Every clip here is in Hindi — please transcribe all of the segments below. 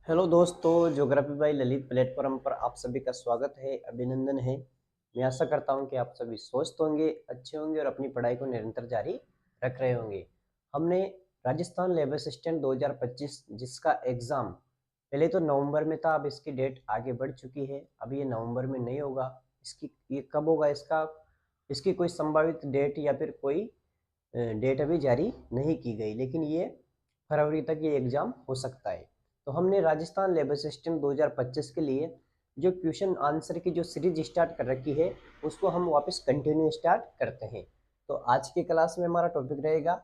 हेलो दोस्तों, ज्योग्राफी बाई ललित प्लेटफॉर्म पर आप सभी का स्वागत है, अभिनंदन है। मैं आशा करता हूं कि आप सभी स्वस्थ होंगे, अच्छे होंगे और अपनी पढ़ाई को निरंतर जारी रख रहे होंगे। हमने राजस्थान लेबर असिस्टेंट 2025 जिसका एग्ज़ाम पहले तो नवंबर में था, अब इसकी डेट आगे बढ़ चुकी है। अभी ये नवंबर में नहीं होगा, इसकी ये कब होगा इसकी कोई संभावित डेट या फिर कोई डेट अभी जारी नहीं की गई, लेकिन ये फरवरी तक ये एग्ज़ाम हो सकता है। तो हमने राजस्थान लेबर सिस्टम 2025 के लिए जो क्वेश्चन आंसर की जो सीरीज स्टार्ट कर रखी है उसको हम वापस कंटिन्यू स्टार्ट करते हैं। तो आज की क्लास में हमारा टॉपिक रहेगा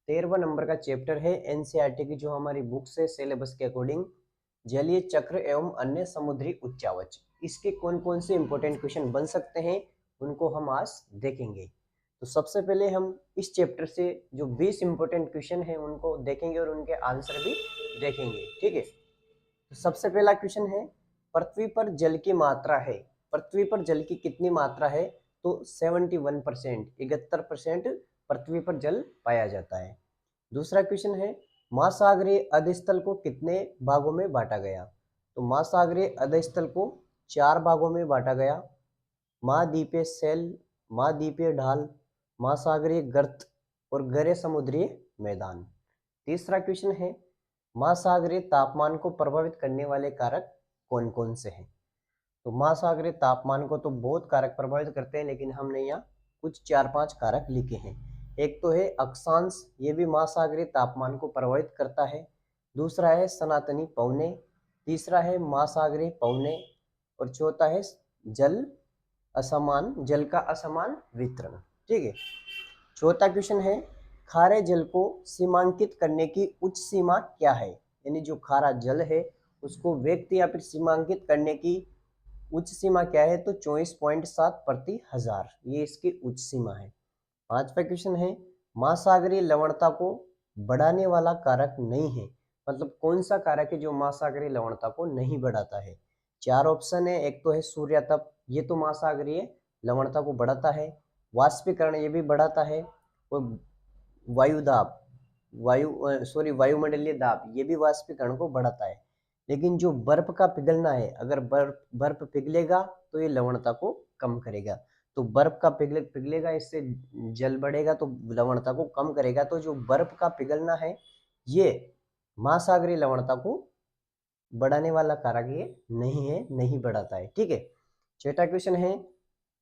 13वां नंबर का चैप्टर है एनसीईआरटी की जो हमारी बुक्स है सिलेबस के अकॉर्डिंग, जलीय चक्र एवं अन्य समुद्री उच्चावच। इसके कौन कौन से इंपॉर्टेंट क्वेश्चन बन सकते हैं उनको हम आज देखेंगे। तो सबसे पहले हम इस चैप्टर से जो 20 इंपॉर्टेंट क्वेश्चन हैं उनको देखेंगे और उनके आंसर भी देखेंगे, ठीक है। तो सबसे पहला क्वेश्चन है, पृथ्वी पर जल की मात्रा है, पृथ्वी पर जल की कितनी मात्रा है? तो 71%, 71% पृथ्वी पर जल पाया जाता है। दूसरा क्वेश्चन है, महासागरीय अधस्थल को कितने भागों में बांटा गया? तो महासागरीय अधस्थल को 4 भागों में बांटा गया, महाद्वीपीय शैल, महाद्वीपीय ढाल, महासागरीय गर्त और गहरे समुद्री मैदान। तीसरा क्वेश्चन है, महासागरीय तापमान को प्रभावित करने वाले कारक कौन कौन से हैं? तो महासागरीय तापमान को तो बहुत कारक प्रभावित करते हैं, लेकिन हमने यहाँ कुछ 4-5 कारक लिखे हैं। एक तो है अक्षांश, ये भी महासागरीय तापमान को प्रभावित करता है। दूसरा है सनातनी पवने, तीसरा है महासागरीय पवने और चौथा है जल का असमान वितरण, ठीक है। चौथा क्वेश्चन है, खारे जल को सीमांकित करने की उच्च सीमा क्या है? यानी जो खारा जल है उसको व्यक्त या फिर सीमांकित करने की उच्च सीमा क्या है? तो 24.7 प्रति हजार, ये इसकी उच्च सीमा है। पांचवा क्वेश्चन है, महासागरीय लवणता को बढ़ाने वाला कारक नहीं है, मतलब कौन सा कारक है जो महासागरीय लवणता को नहीं बढ़ाता है? 4 ऑप्शन है। एक तो है सूर्यातप, ये तो महासागरीय लवणता को बढ़ाता है। वाष्पीकरण, ये भी बढ़ाता है। और वायुदाब, वायुमंडलीय दाब, ये भी वाष्पीकरण को बढ़ाता है। लेकिन जो बर्फ का पिघलना है, अगर बर्फ पिघलेगा तो ये लवणता को कम करेगा। तो बर्फ का पिघलेगा, इससे जल बढ़ेगा तो लवणता को कम करेगा। तो जो बर्फ का पिघलना है ये महासागरीय लवणता को बढ़ाने वाला कारक ये नहीं है, नहीं बढ़ाता है, ठीक है। छठा क्वेश्चन है,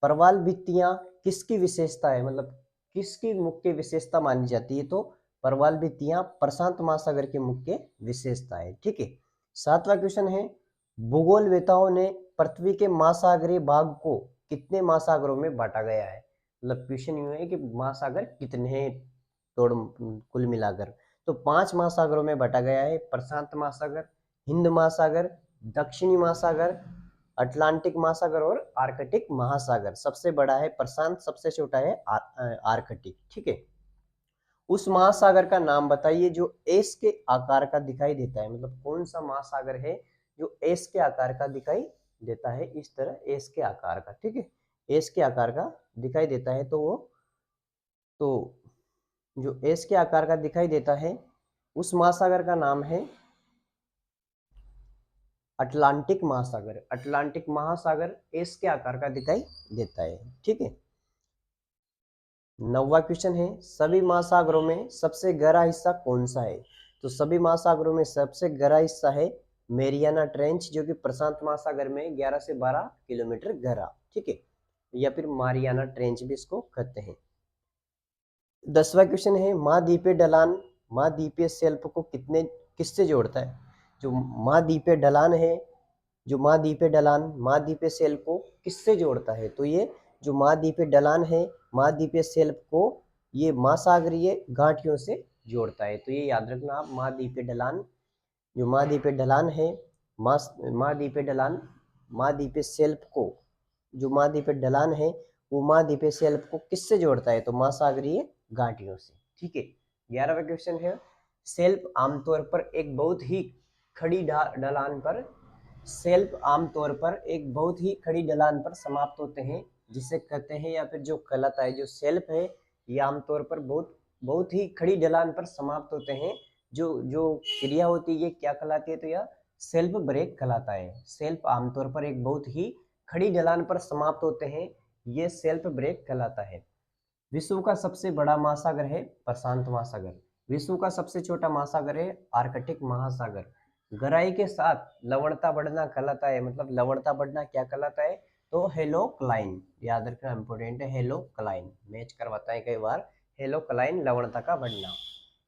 प्रवाल भित्तियां किसकी विशेषता है, मतलब किसकी मुख्य विशेषता मानी जाती है? तो प्रवाल भित्तियां प्रशांत महासागर की मुख्य विशेषता है, ठीक है। सातवां क्वेश्चन है, भूगोलवेताओं ने पृथ्वी के महासागरीय भाग को कितने महासागरों में बांटा गया है? मतलब क्वेश्चन ये है कि महासागर कितने हैं तोड़ कुल मिलाकर? तो 5 महासागरों में बांटा गया है, प्रशांत महासागर, हिंद महासागर, दक्षिणी महासागर, अटलांटिक महासागर और आर्कटिक महासागर। सबसे बड़ा है प्रशांत, सबसे छोटा है आर्कटिक, ठीक है। उस महासागर का नाम बताइए जो एस के आकार का दिखाई देता है, मतलब कौन सा महासागर है जो एस के आकार का दिखाई देता है, इस तरह एस के आकार का, ठीक है, एस के आकार का दिखाई देता है। तो जो एस के आकार का दिखाई देता है उस महासागर का नाम है अटलांटिक महासागर। अटलांटिक महासागर एस के आकार का दिखाई देता है, ठीक है। 9वां क्वेश्चन है, सभी महासागरों में सबसे गहरा हिस्सा कौन सा है? तो सभी महासागरों में सबसे गहरा हिस्सा है मेरियाना ट्रेंच, जो कि प्रशांत महासागर में 11 से 12 किलोमीटर गहरा, ठीक है, या फिर मारियाना ट्रेंच भी इसको कहते हैं। 10वां क्वेश्चन है, महाद्वीपीय ढलान महाद्वीपीय शेल्फ को किससे जोड़ता है? जो महाद्वीपीय ढलान है, जो महाद्वीपीय ढलान महाद्वीपीय शेल्फ को किससे जोड़ता है? तो ये जो महाद्वीपीय ढलान है महाद्वीपीय शेल्फ को ये महासागरीय घाटियों से जोड़ता है। तो ये याद रखना आप, महाद्वीपीय ढलान, जो महाद्वीपीय ढलान है, महाद्वीपीय ढलान महाद्वीपीय शेल्फ को, जो महाद्वीपीय ढलान है वो महाद्वीपीय शेल्फ को किससे जोड़ता है? तो महासागरीय घाटियों से, ठीक है। 11वां क्वेश्चन है, शेल्फ आमतौर पर एक बहुत ही खड़ी ढलान पर शेल्फ आमतौर पर एक बहुत ही खड़ी ढलान पर समाप्त होते हैं, जिसे कहते हैं, या फिर जो कहलाता है, जो शेल्फ है ये आमतौर पर बहुत बहुत ही खड़ी ढलान पर समाप्त होते हैं। जो जो क्रिया होती है ये क्या कहलाती है? तो यह सेल्फ ब्रेक कहलाता है। सेल्फ आमतौर पर एक बहुत ही खड़ी ढलान पर समाप्त होते हैं, ये सेल्फ ब्रेक कहलाता है। विश्व का सबसे बड़ा महासागर है प्रशांत महासागर। विश्व का सबसे छोटा महासागर है आर्कटिक महासागर। गहराई के साथ लवणता बढ़ना कहलाता है, मतलब लवणता बढ़ना क्या कहलाता है, तो हेलोक्लाइन, याद रखना इंपॉर्टेंट है, हेलोक्लाइन मैच करवाता है कई बार, हेलोक्लाइन लवणता का बढ़ना।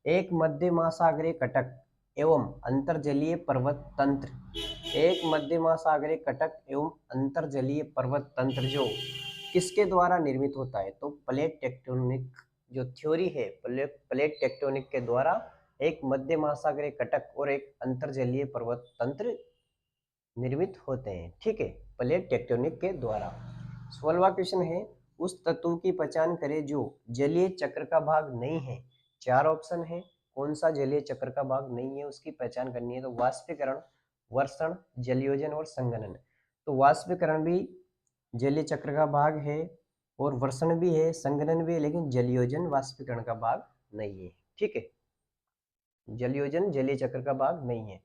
एक मध्य महासागरीय कटक एवं अंतर्जलीय पर्वत तंत्र, एक मध्य महासागरीय कटक एवं अंतर्जलीय पर्वत तंत्र जो किसके द्वारा निर्मित होता है, तो प्लेट टेक्टोनिक जो थ्योरी है, प्लेट टेक्टोनिक के द्वारा एक मध्य महासागरीय कटक और एक अंतर्जलीय पर्वत तंत्र निर्मित होते हैं। ठीक है, प्लेट टेक्टोनिक के द्वारा। 16वां क्वेश्चन है, उस तत्व की पहचान करें जो जलीय चक्र का भाग नहीं है। 4 ऑप्शन है, कौन सा जलीय चक्र का भाग नहीं है उसकी पहचान करनी है, तो वाष्पीकरण, वर्षण, जलयोजन और संघनन। तो वाष्पीकरण भी जलीय चक्र का भाग है और वर्षण भी है, संघनन भी है, लेकिन जलयोजन वाष्पीकरण का भाग नहीं है। ठीक है, जलयोजन जलीय चक्र का भाग नहीं है।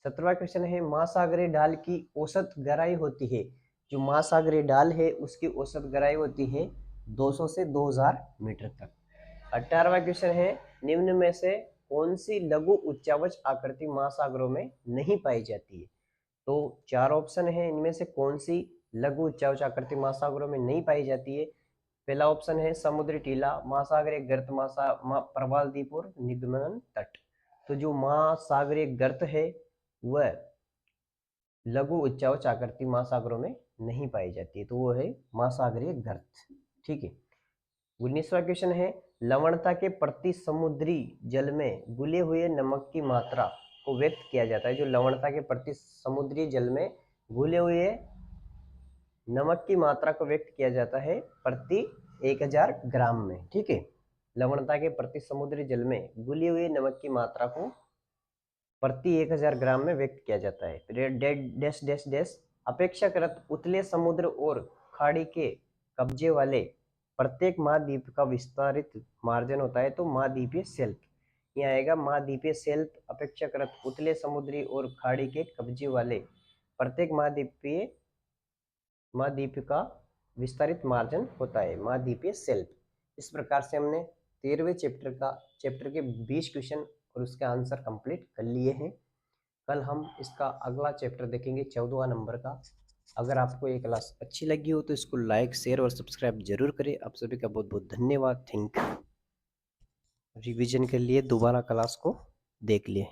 17वां क्वेश्चन है, महासागरीय ढाल की औसत गहराई होती है। जो महासागरीय ढाल है उसकी औसत गहराई होती है 200 से 2000 मीटर तक। 18वां क्वेश्चन है, निम्न में से कौन सी लघु उच्चावच आकृति महासागरों में नहीं पाई जाती है। तो 4 ऑप्शन है, इनमें से कौन सी लघु उच्चावच आकृति महासागरों में नहीं पाई जाती है। पहला ऑप्शन है समुद्री टीला, महासागरीय गर्त, प्रवाल द्वीप और निगमन तट। तो जो महासागरीय गर्त है वह लघु उच्चावच आकृति महासागरों में नहीं पाई जाती है, तो वो है महासागरीय गर्त। ठीक है, 19वां क्वेश्चन है, लवणता के प्रति समुद्री जल में घुले हुए नमक की मात्रा को व्यक्त किया जाता है। जो लवणता के प्रति समुद्री जल में घुले हुए नमक की मात्रा को व्यक्त किया जाता है प्रति 1000 ग्राम में। ठीक है, लवणता के प्रति समुद्री जल में घुली हुई नमक की मात्रा को प्रति 1000 ग्राम में व्यक्त किया जाता है। डैश डैश डैश अपेक्षाकृत उतले समुद्र और खाड़ी के कब्जे वाले प्रत्येक महाद्वीप का विस्तारित मार्जिन होता है, तो महाद्वीपीय शेल्फ यहाँ आएगा। महाद्वीपीय शेल्फ अपेक्षाकृत उतले समुद्री और खाड़ी के कब्जे वाले प्रत्येक महाद्वीप का विस्तारित मार्जिन होता है, महाद्वीपीय शेल्फ। इस प्रकार से हमने 13वें चैप्टर के 20 क्वेश्चन और उसके आंसर कंप्लीट कर लिए हैं। कल हम इसका अगला चैप्टर देखेंगे 14वां नंबर का। अगर आपको ये क्लास अच्छी लगी हो तो इसको लाइक, शेयर और सब्सक्राइब जरूर करें। आप सभी का बहुत बहुत धन्यवाद। Thank you. रिवीजन के लिए दोबारा क्लास को देख लिए।